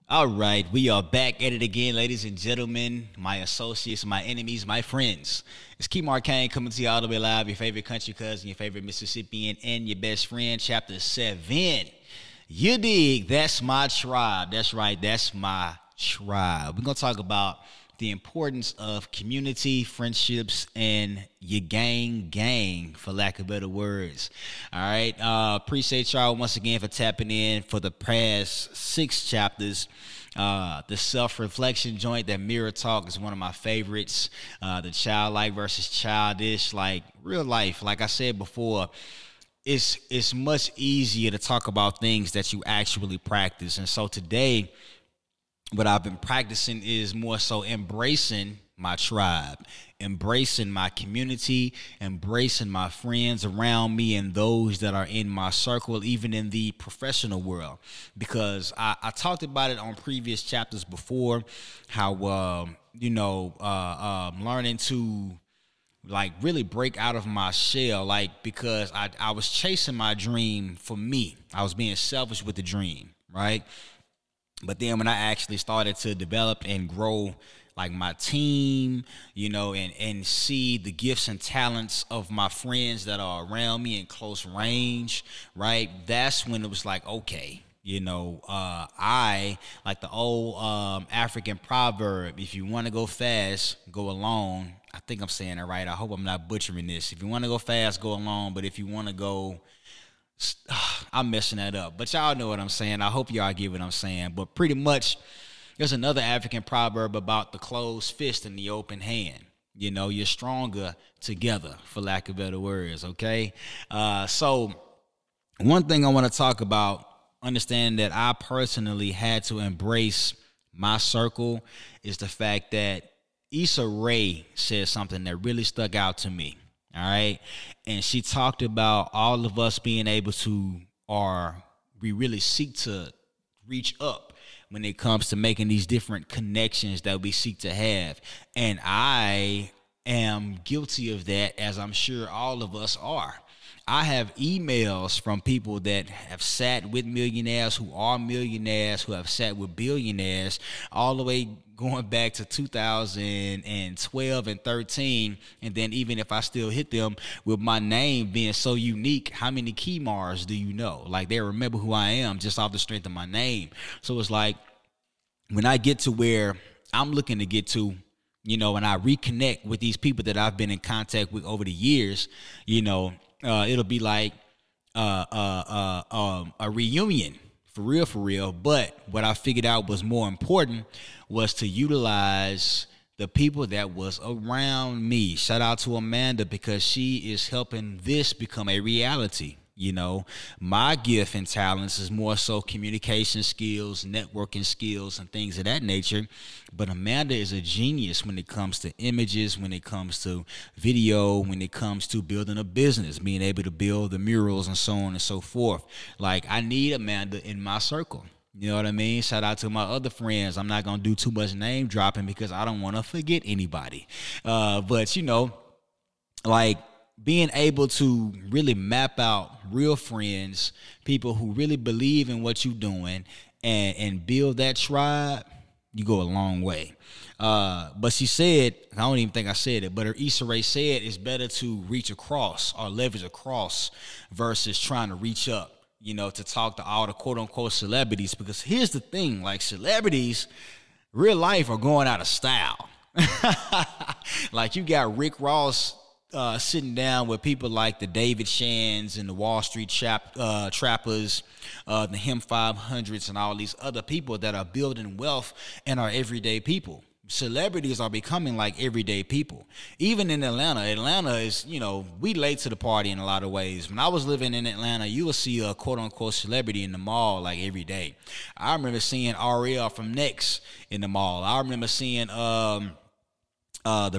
All right, we are back at it again, ladies and gentlemen, my associates, my enemies, my friends. It's Key Marcane coming to you all the way live, your favorite country cousin, your favorite Mississippian, and your best friend, Chapter 7. You dig, that's my tribe. That's right, that's my tribe. We're going to talk about the importance of community, friendships, and your gang, for lack of better words. All right. Appreciate y'all once again for tapping in for the past 6 chapters. The self-reflection joint, that mirror talk, is one of my favorites. The childlike versus childish, like real life. Like I said before, it's much easier to talk about things that you actually practice. And so today, what I've been practicing is more so embracing my tribe, embracing my community, embracing my friends around me and those that are in my circle, even in the professional world. Because I talked about it on previous chapters before, how, learning to like really break out of my shell, like because I was chasing my dream for me. I was being selfish with the dream, right? But then when I actually started to develop and grow like my team, and see the gifts and talents of my friends that are around me in close range, right? That's when it was like, okay, I like the old African proverb, if you want to go fast, go alone. I think I'm saying it right. I hope I'm not butchering this. If you want to go fast, go alone. But if you want to go, I'm messing that up, but y'all know what I'm saying. I hope y'all get what I'm saying. But pretty much, there's another African proverb about the closed fist and the open hand. You're stronger together, for lack of better words, okay? So one thing I want to talk about, understand that I personally had to embrace my circle, is the fact that Issa Rae said something that really stuck out to me. All right. And she talked about all of us being able to, or we really seek to reach up when it comes to making these different connections that we seek to have. And I am guilty of that, as I'm sure all of us are. I have emails from people that have sat with millionaires, who are millionaires, who have sat with billionaires, all the way going back to 2012 and 13. And then even if I still hit them with my name being so unique, how many Keymars do you know? Like, they remember who I am just off the strength of my name. So it's like, when I get to where I'm looking to get to, and I reconnect with these people that I've been in contact with over the years, it'll be like a reunion, for real. But what I figured out was more important was to utilize the people that was around me. Shout out to Amanda, because she is helping this become a reality. My gift and talents is more so communication skills, networking skills, and things of that nature. But Amanda is a genius when it comes to images, when it comes to video, when it comes to building a business, being able to build the murals and so on and so forth. Like, I need Amanda in my circle. You know what I mean? Shout out to my other friends. I'm not going to do too much name dropping because I don't want to forget anybody. But, like, being able to really map out real friends, people who really believe in what you're doing, and build that tribe, you go a long way. But she said, I don't even think I said it, but her Issa Rae said it's better to reach across or leverage across versus trying to reach up, to talk to all the quote-unquote celebrities. Because here's the thing, like, celebrities, real life, are going out of style. Like, you got Rick Ross sitting down with people like the David Shans and the Wall Street Trappers, the Him 500s, and all these other people that are building wealth and are everyday people. Celebrities are becoming like everyday people. Even in Atlanta is, we late to the party in a lot of ways. When I was living in Atlanta, you would see a quote-unquote celebrity in the mall like every day. I remember seeing Ariel from Next in the mall. I remember seeing the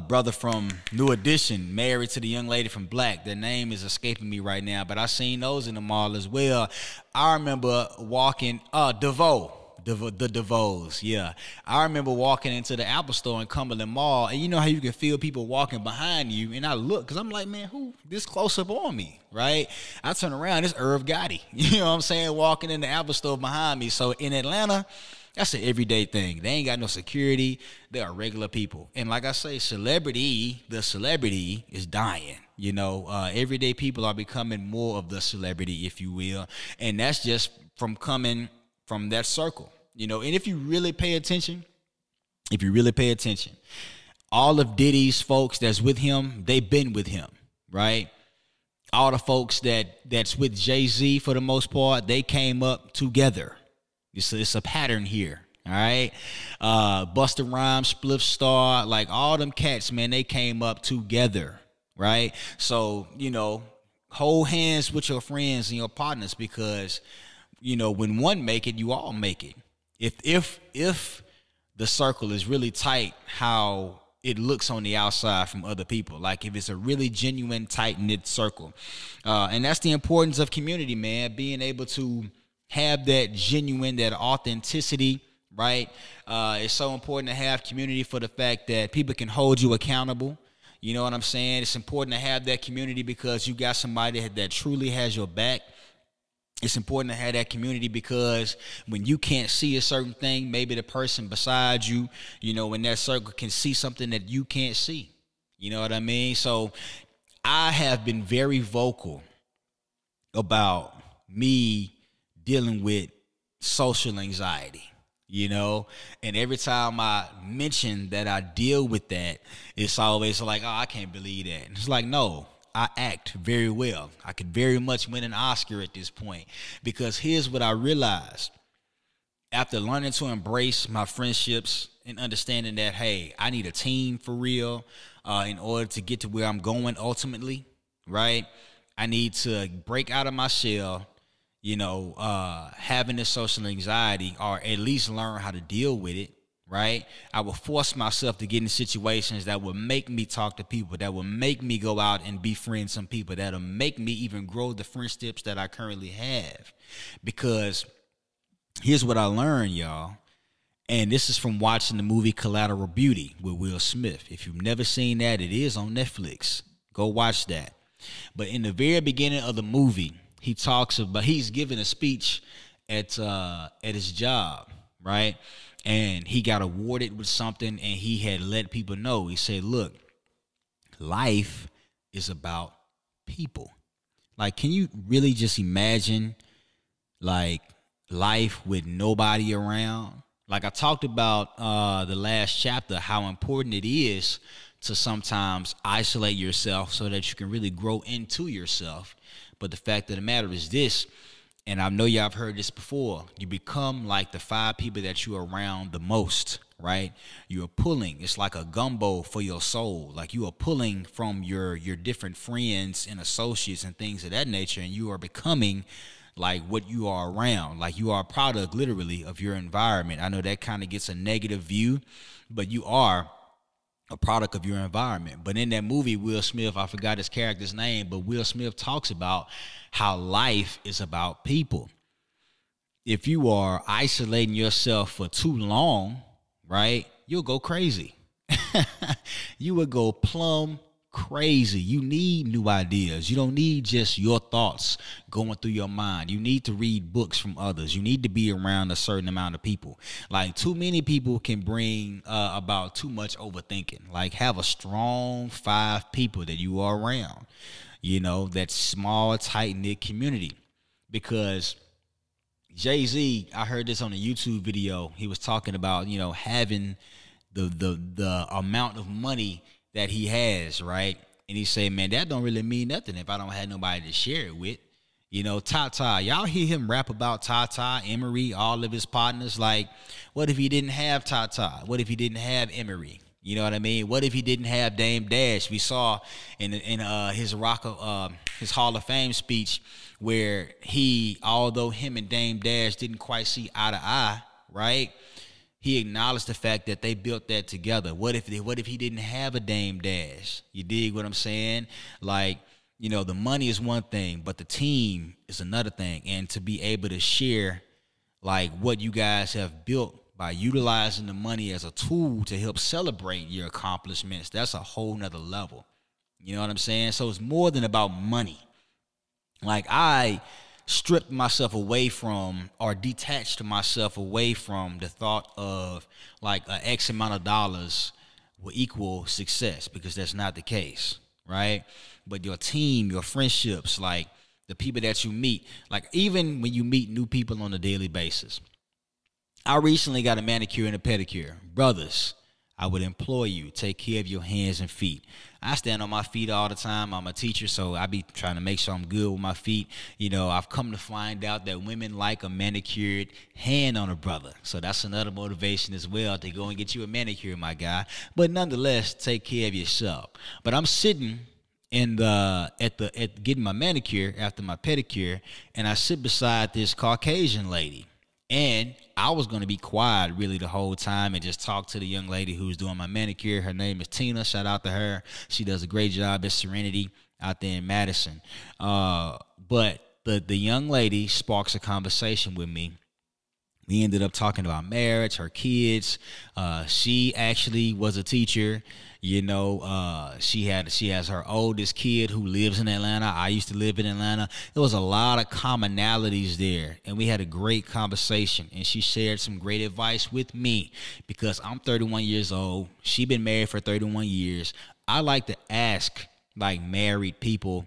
brother from New Edition, married to the young lady from Black. Their name is escaping me right now, but I seen those in the mall as well. I remember walking, DeVoe. The DeVoes, yeah. I remember walking into the Apple Store in Cumberland Mall, and you know how you can feel people walking behind you, and I look, because I'm like, man, who this close up on me, right? I turn around, it's Irv Gotti, you know what I'm saying, walking in the Apple Store behind me. So in Atlanta, That's an everyday thing. They ain't got no security. They are regular people. And like I say, the celebrity is dying. You know, everyday people are becoming more of the celebrity, if you will. And that's just from coming from that circle. You know, and if you really pay attention, all of Diddy's folks that's with him, they've been with him, right? All the folks that's with Jay-Z for the most part, they came up together. It's a pattern here, all right? Busta Rhymes, Spliff Star, like all them cats, man, they came up together, right? So, you know, hold hands with your friends and your partners because, you know, when one make it, you all make it. If the circle is really tight, how it looks on the outside from other people, like if it's a really genuine, tight-knit circle. And that's the importance of community, man, being able to have that genuine, that authenticity, right? It's so important to have community for the fact that people can hold you accountable. You know what I'm saying? It's important to have that community because you got somebody that truly has your back. It's important to have that community because when you can't see a certain thing, maybe the person beside you, you know, in that circle can see something that you can't see. You know what I mean? So I have been very vocal about me dealing with social anxiety, you know, and every time I mention that I deal with that, it's always like, oh, I can't believe that. And it's like, no. I act very well. I could very much win an Oscar at this point because here's what I realized. After learning to embrace my friendships and understanding that, hey, I need a team for real in order to get to where I'm going ultimately, right? I need to break out of my shell, you know, having this social anxiety or at least learn how to deal with it. Right? I will force myself to get in situations that will make me talk to people, that will make me go out and befriend some people, that'll make me even grow the friendships that I currently have. Because here's what I learned, y'all. And this is from watching the movie Collateral Beauty with Will Smith. If you've never seen that, it is on Netflix. Go watch that. But in the very beginning of the movie, he's giving a speech at his job, right? And he got awarded with something, and he had let people know. He said, look, life is about people. Like, can you really just imagine, like, life with nobody around? Like I talked about the last chapter, how important it is to sometimes isolate yourself so that you can really grow into yourself. But the fact of the matter is this, and I know y'all have heard this before, you become like the 5 people that you're around the most, right? You're pulling. It's like a gumbo for your soul. Like you are pulling from your different friends and associates and things of that nature, and you are becoming like what you are around. Like you are a product, literally, of your environment. I know that kind of gets a negative view, but you are a product of your environment. But in that movie, Will Smith, I forgot his character's name, but Will Smith talks about how life is about people. If you are isolating yourself for too long, right, you'll go crazy. You would go plumb crazy. You need new ideas. You don't need just your thoughts going through your mind. You need to read books from others. You need to be around a certain amount of people. Like too many people can bring about too much overthinking. Like have a strong 5 people that you are around, you know, that small, tight-knit community. Because Jay-Z, I heard this on a YouTube video. He was talking about, you know, having the amount of money that he has, right? And he said, man, that don't really mean nothing if I don't have nobody to share it with. You know, Tata, y'all hear him rap about Tata, Emery, all of his partners. Like, what if he didn't have Tata? What if he didn't have Emery? You know what I mean? What if he didn't have Dame Dash? We saw in his Hall of Fame speech where although him and Dame Dash didn't quite see eye to eye, right? He acknowledged the fact that they built that together. What if he didn't have a Dame Dash? You dig what I'm saying? Like, you know, the money is one thing, but the team is another thing. And to be able to share, like, what you guys have built by utilizing the money as a tool to help celebrate your accomplishments, that's a whole nother level. You know what I'm saying? So it's more than about money. Like, I stripped myself away from or detached myself away from the thought of like an X amount of dollars will equal success, because that's not the case, right? But your team, your friendships, like the people that you meet, like even when you meet new people on a daily basis. I recently got a manicure and a pedicure. Brothers, I would implore you, take care of your hands and feet. I stand on my feet all the time. I'm a teacher, so I be trying to make sure I'm good with my feet. You know, I've come to find out that women like a manicured hand on a brother. So that's another motivation as well, to go and get you a manicure, my guy. But nonetheless, take care of yourself. But I'm sitting at getting my manicure after my pedicure, and I sit beside this Caucasian lady. And I was going to be quiet really the whole time and just talk to the young lady who's doing my manicure. Her name is Tina. Shout out to her. She does a great job at Serenity out there in Madison. But the young lady sparks a conversation with me. We ended up talking about marriage, her kids. She actually was a teacher. You know, she has her oldest kid who lives in Atlanta. I used to live in Atlanta. There was a lot of commonalities there, and we had a great conversation. And she shared some great advice with me, because I'm 31 years old. She been married for 31 years. I like to ask like married people,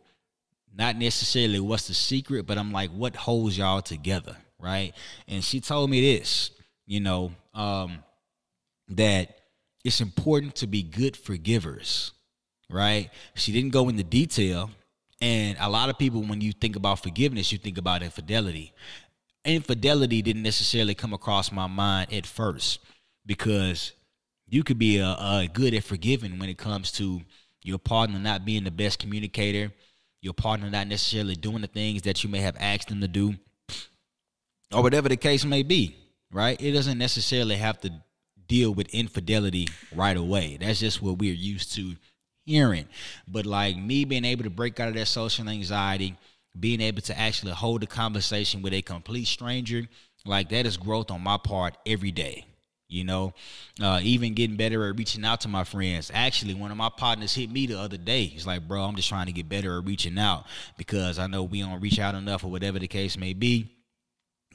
not necessarily what's the secret, but I'm like, what holds y'all together, right? And she told me this, you know, that it's important to be good forgivers, right? She didn't go into detail. And a lot of people, when you think about forgiveness, you think about infidelity. Infidelity didn't necessarily come across my mind at first, because you could be a good at forgiving when it comes to your partner not being the best communicator, your partner not necessarily doing the things that you may have asked them to do, or whatever the case may be, right? It doesn't necessarily have to deal with infidelity right away. That's just what we're used to hearing. But like me being able to break out of that social anxiety, being able to actually hold a conversation with a complete stranger, like that is growth on my part every day. You know, even getting better at reaching out to my friends. Actually, one of my partners hit me the other day. He's like, bro, I'm just trying to get better at reaching out, because I know we don't reach out enough, or whatever the case may be.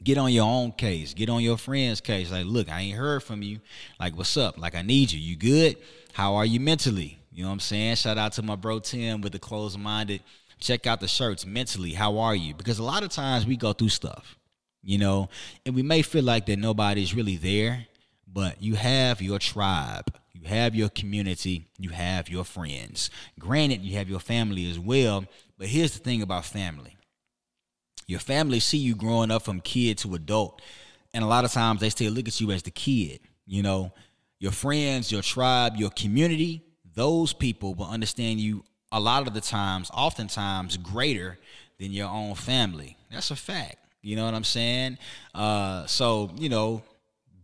Get on your own case. Get on your friend's case. Like, look, I ain't heard from you. Like, what's up? Like, I need you. You good? How are you mentally? You know what I'm saying? Shout out to my bro Tim with the closed-minded. Check out the shirts. Mentally, how are you? Because a lot of times we go through stuff, you know, and we may feel like that nobody's really there, but you have your tribe. You have your community. You have your friends. Granted, you have your family as well, but here's the thing about family. Your family see you growing up from kid to adult, and a lot of times they still look at you as the kid. You know, your friends, your tribe, your community, those people will understand you a lot of the times, oftentimes greater than your own family. That's a fact. You know what I'm saying? So, you know,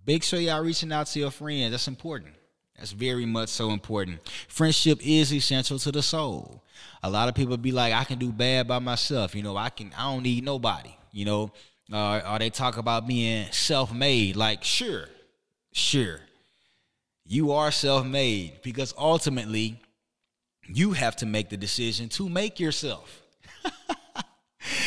make sure y'all reaching out to your friends. That's important. That's very much so important. Friendship is essential to the soul. A lot of people be like, I can do bad by myself. You know, I don't need nobody, you know, or they talk about being self-made. Like, sure. You are self-made, because ultimately you have to make the decision to make yourself.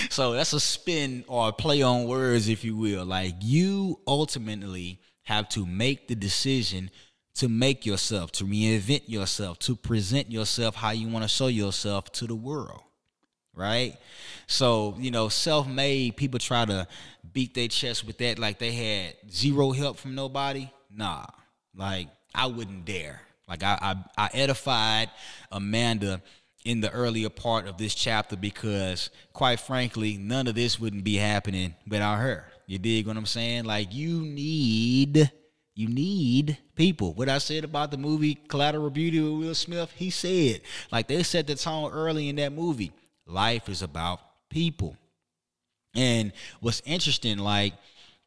So that's a spin or a play on words, if you will. Like, you ultimately have to make the decision to make yourself, to reinvent yourself, to present yourself how you want to show yourself to the world, right? So, you know, self-made, people try to beat their chest with that like they had zero help from nobody. Nah, like, I wouldn't dare. Like, I edified Amanda in the earlier part of this chapter, because, quite frankly, none of this wouldn't be happening without her. You dig what I'm saying? Like, you need people. What I said about the movie Collateral Beauty with Will Smith, he said, like, they set the tone early in that movie. Life is about people. And what's interesting, like,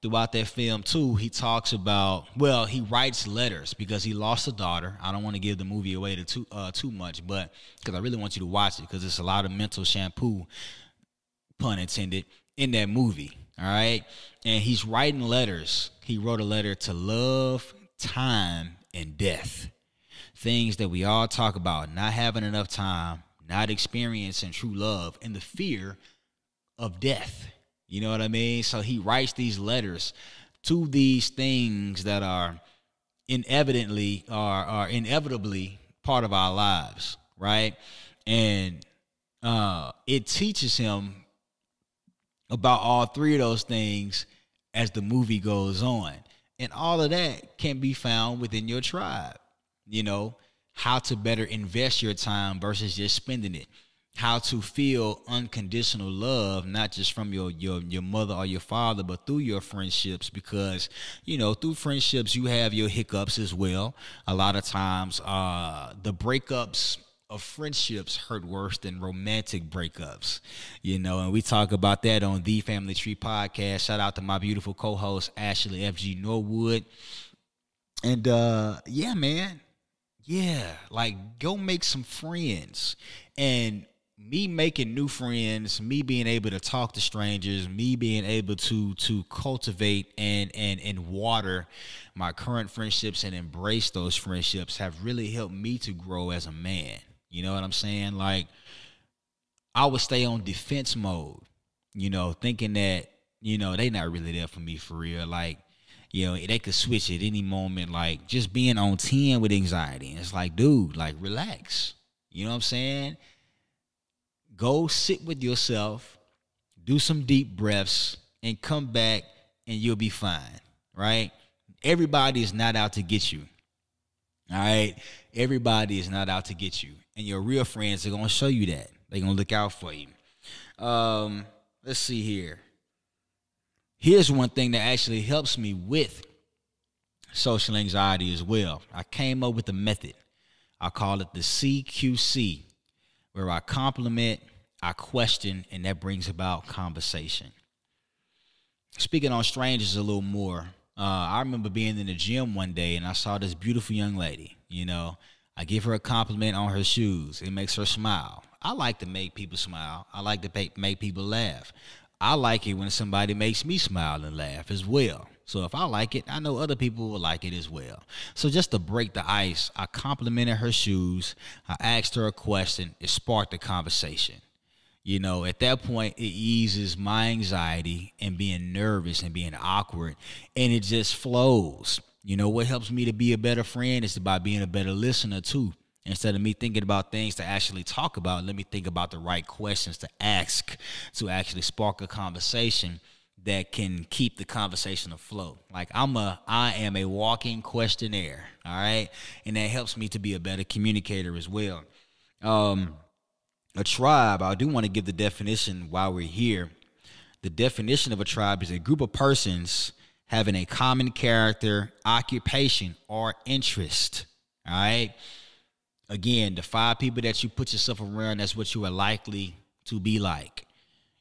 throughout that film too, he talks about, well, he writes letters because he lost a daughter. I don't want to give the movie away too much, but because I really want you to watch it, because it's a lot of mental shampoo, pun intended, in that movie. All right. And he's writing letters. He wrote a letter to love, time, and death. Things that we all talk about: not having enough time, not experiencing true love, and the fear of death. You know what I mean? So he writes these letters to these things that are inevitably part of our lives, right? And it teaches him about all three of those things as the movie goes on. And all of that can be found within your tribe. You know, how to better invest your time versus just spending it. How to feel unconditional love, not just from your mother or your father, but through your friendships, because, you know, through friendships, you have your hiccups as well. A lot of times, the breakups of friendships hurt worse than romantic breakups, you know, and we talk about that on the Family Tree Podcast. Shout out to my beautiful co-host, Ashley F.G. Norwood. And, yeah, man. Yeah, like, go make some friends. And me making new friends, me being able to talk to strangers, me being able to cultivate and water my current friendships and embrace those friendships have really helped me to grow as a man. You know what I'm saying? Like, I would stay on defense mode, you know, thinking that, you know, they not really there for me for real. Like, you know, they could switch at any moment. Like, just being on 10 with anxiety. And it's like, dude, like, relax. You know what I'm saying? Go sit with yourself, do some deep breaths, and come back, and you'll be fine, right? Everybody is not out to get you, all right? Everybody is not out to get you. And your real friends are going to show you that. They're going to look out for you. Let's see here. Here's one thing that actually helps me with social anxiety as well. I came up with a method. I call it the CQC, where I compliment, I question, and that brings about conversation. Speaking on strangers a little more, I remember being in the gym one day and I saw this beautiful young lady. You know, I give her a compliment on her shoes. It makes her smile. I like to make people smile. I like to make people laugh. I like it when somebody makes me smile and laugh as well. So if I like it, I know other people will like it as well. So just to break the ice, I complimented her shoes. I asked her a question. It sparked a conversation. You know, at that point, it eases my anxiety and being nervous and being awkward, and it just flows. You know, what helps me to be a better friend is by being a better listener, too. Instead of me thinking about things to actually talk about, let me think about the right questions to ask to actually spark a conversation that can keep the conversation afloat. Like, I am a walking questionnaire, all right? And that helps me to be a better communicator as well. A tribe, I do want to give the definition while we're here. The definition of a tribe is a group of persons having a common character, occupation, or interest, all right? Again, the 5 people that you put yourself around, that's what you are likely to be like.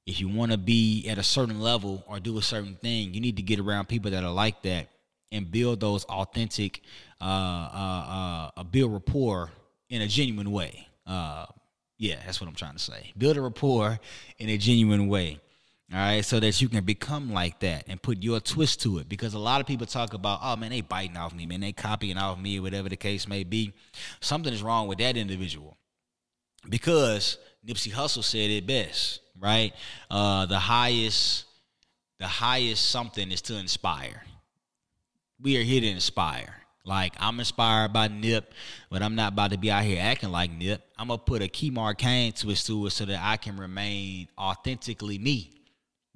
If you want to be at a certain level or do a certain thing, you need to get around people that are like that and build those authentic, build rapport in a genuine way. Yeah, that's what I'm trying to say. Build a rapport in a genuine way. All right, so that you can become like that and put your twist to it. Because a lot of people talk about, oh, man, they biting off me, man. They copying off me, or whatever the case may be. Something is wrong with that individual. Because Nipsey Hussle said it best, right? The highest something is to inspire. We are here to inspire. Like, I'm inspired by Nip, but I'm not about to be out here acting like Nip. I'm going to put a Key Marcane twist to it so that I can remain authentically me.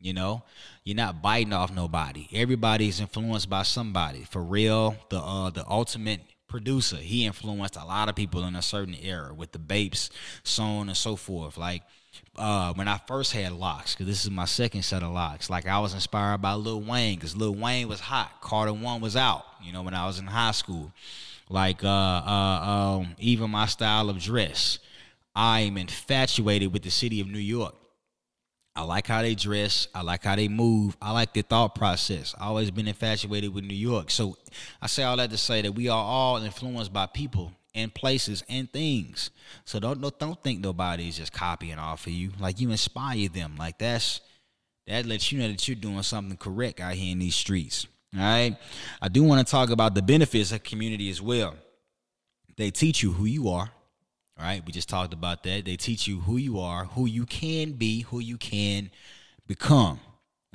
You know, you're not biting off nobody. Everybody's influenced by somebody. For real, the ultimate producer, he influenced a lot of people in a certain era with the Bapes, so on and so forth. Like, when I first had locks, because this is my second set of locks, like, I was inspired by Lil Wayne, because Lil Wayne was hot. Carter 1 was out, you know, when I was in high school. Like, even my style of dress, I am infatuated with the city of New York. I like how they dress. I like how they move. I like their thought process. I've always been infatuated with New York. So I say all that to say that we are all influenced by people and places and things. So don't think nobody is just copying off of you. Like, you inspire them. Like, that lets you know that you're doing something correct out here in these streets. All right. I do want to talk about the benefits of community as well. They teach you who you are. All right, we just talked about that. They teach you who you are, who you can be, who you can become.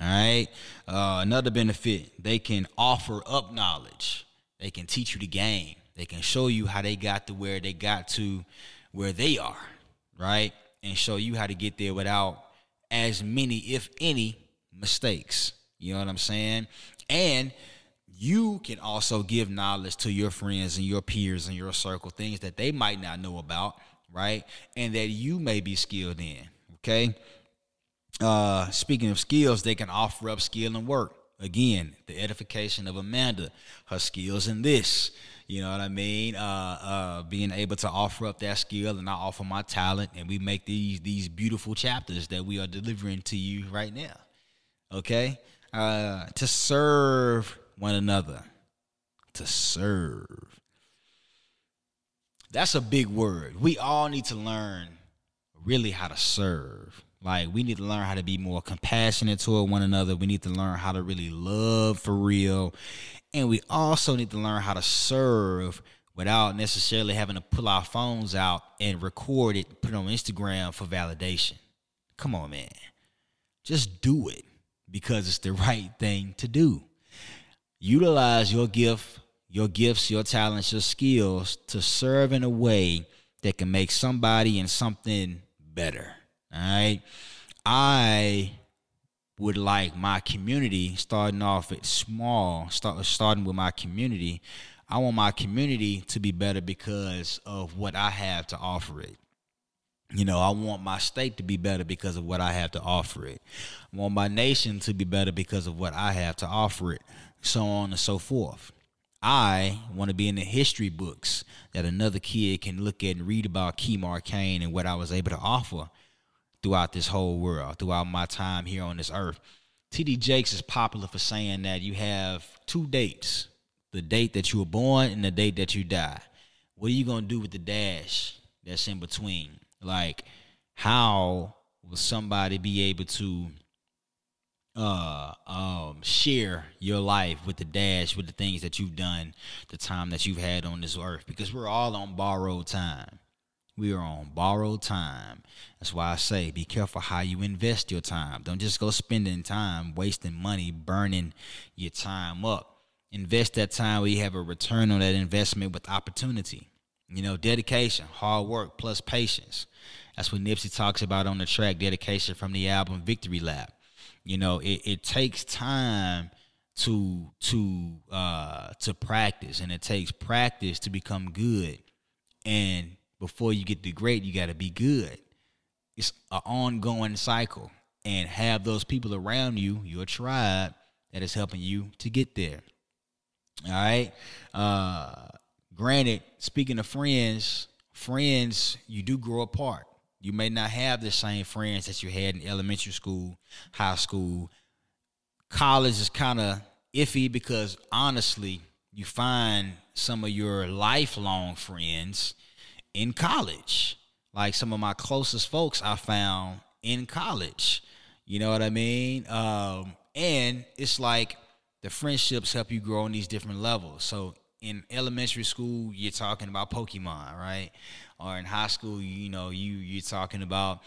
All right. Another benefit, they can offer up knowledge. They can teach you the game. They can show you how they got to where they got to where they are, right? And show you how to get there without as many, if any, mistakes. You know what I'm saying? And you can also give knowledge to your friends and your peers and your circle, things that they might not know about, right? And that you may be skilled in, okay? Speaking of skills, they can offer up skill and work. Again, the edification of Amanda, her skills in this, you know what I mean? Being able to offer up that skill, and I offer my talent, and we make these beautiful chapters that we are delivering to you right now. Okay? To serve one another. To serve. That's a big word. We all need to learn really how to serve. Like, we need to learn how to be more compassionate toward one another. We need to learn how to really love for real. And we also need to learn how to serve without necessarily having to pull our phones out and record it, put it on Instagram for validation. Come on, man. Just do it because it's the right thing to do. Utilize your gift, your gifts, your talents, your skills to serve in a way that can make somebody and something better. All right. I would like my community, starting off at small, starting with my community. I want my community to be better because of what I have to offer it. You know, I want my state to be better because of what I have to offer it. I want my nation to be better because of what I have to offer it, so on and so forth. I want to be in the history books that another kid can look at and read about Kemar Kane and what I was able to offer throughout this whole world, throughout my time here on this earth. T.D. Jakes is popular for saying that you have two dates, the date that you were born and the date that you die. What are you going to do with the dash that's in between? Like, how will somebody be able to share your life with the dash, with the things that you've done, the time that you've had on this earth? Because we're all on borrowed time. We are on borrowed time. That's why I say be careful how you invest your time. Don't just go spending time, wasting money, burning your time up. Invest that time where you have a return on that investment with opportunity. You know, dedication, hard work, plus patience. That's what Nipsey talks about on the track, Dedication, from the album Victory Lap. You know, it takes time to practice, and it takes practice to become good. And before you get to great, you got to be good. It's an ongoing cycle, and have those people around you, your tribe, that is helping you to get there. All right. Granted, speaking of friends, you do grow apart. You may not have the same friends that you had in elementary school, high school. College is kind of iffy because, honestly, you find some of your lifelong friends in college. Like some of my closest folks I found in college. You know what I mean? And it's like the friendships help you grow on these different levels. So in elementary school, you're talking about Pokemon, right? Or in high school, you know, you're talking about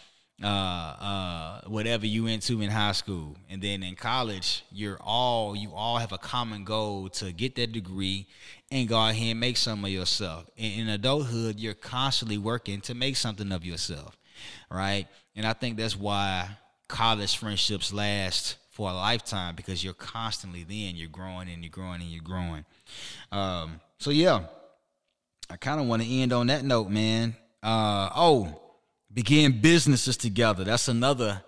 whatever you into in high school. And then in college, you all have a common goal to get that degree and go ahead and make something of yourself. In adulthood, you're constantly working to make something of yourself, right? And I think that's why college friendships last for a lifetime, because you're constantly you're growing and you're growing and you're growing. So yeah, I kind of want to end on that note, man. Begin businesses together. That's another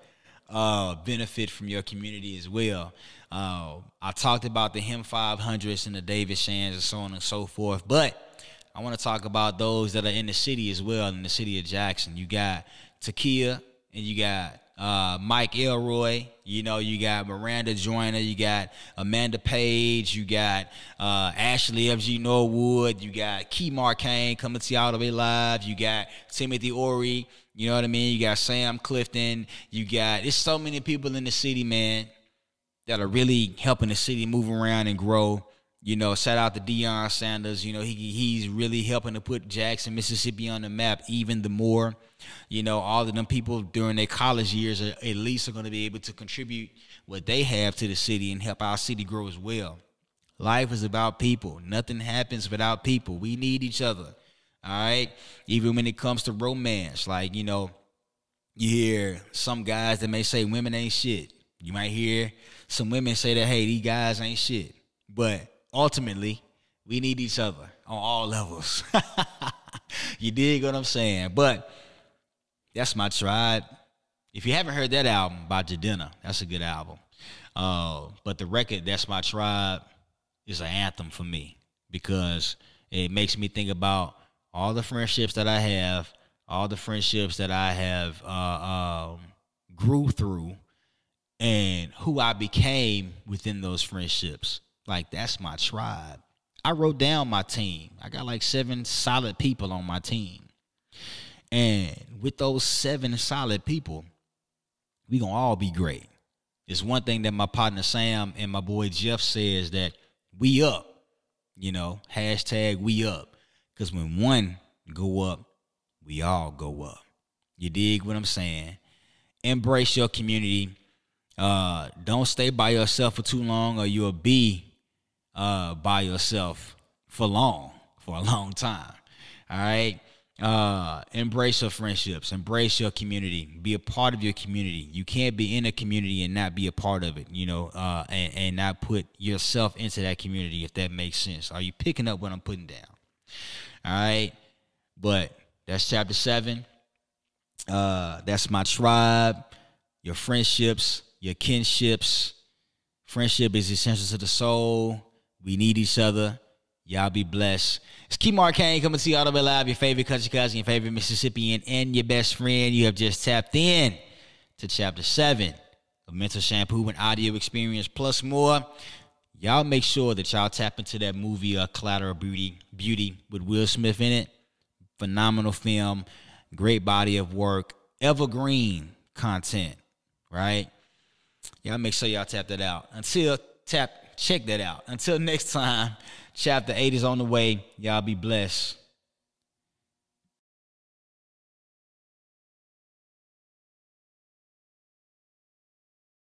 benefit from your community as well. I talked about the Him 500s and the David Shans and so on and so forth, but I want to talk about those that are in the city as well, in the city of Jackson. You got Takia, and you got Mike Elroy, you know, you got Miranda Joyner, you got Amanda Page, you got Ashley F.G. Norwood, you got Kemar Kane coming to you all the way live, you got Timothy Ory, you know what I mean, you got Sam Clifton, it's so many people in the city, man, that are really helping the city move around and grow. You know, shout out to Deion Sanders. You know, he's really helping to put Jackson, Mississippi on the map even the more. You know, all of them people during their college years at least are going to be able to contribute what they have to the city and help our city grow as well. Life is about people. Nothing happens without people. We need each other. All right? Even when it comes to romance, like, you know, you hear some guys that may say women ain't shit. You might hear some women say that, hey, these guys ain't shit. But ultimately, we need each other on all levels. You dig what I'm saying? But that's my tribe. If you haven't heard that album by Jadena, that's a good album. But the record, That's My Tribe, is an anthem for me because it makes me think about all the friendships that I have, all the friendships that I have grew through, and who I became within those friendships. Like, that's my tribe. I wrote down my team. I got like 7 solid people on my team. And with those 7 solid people, we gonna all be great. It's one thing that my partner Sam and my boy Jeff says, that we up, you know, hashtag we up. Because when one go up, we all go up. You dig what I'm saying? Embrace your community. Don't stay by yourself for too long, or you'll be by yourself for a long time. All right? Embrace your friendships. Embrace your community. Be a part of your community. You can't be in a community and not be a part of it, you know, and not put yourself into that community, if that makes sense. Are you picking up what I'm putting down? All right? But that's chapter 7. That's my tribe. Your friendships, your kinships. Friendship is essential to the soul. We need each other. Y'all be blessed. It's Key Marcane coming to you all the way live. Your favorite country cousin, your favorite Mississippian, and your best friend. You have just tapped in to chapter 7 of Mental Shampoo and Audio Experience plus more. Y'all make sure that y'all tap into that movie, Collateral Beauty with Will Smith in it. Phenomenal film, great body of work, evergreen content, right? Y'all make sure y'all tap that out. Check that out. Until next time, chapter 8 is on the way. Y'all be blessed.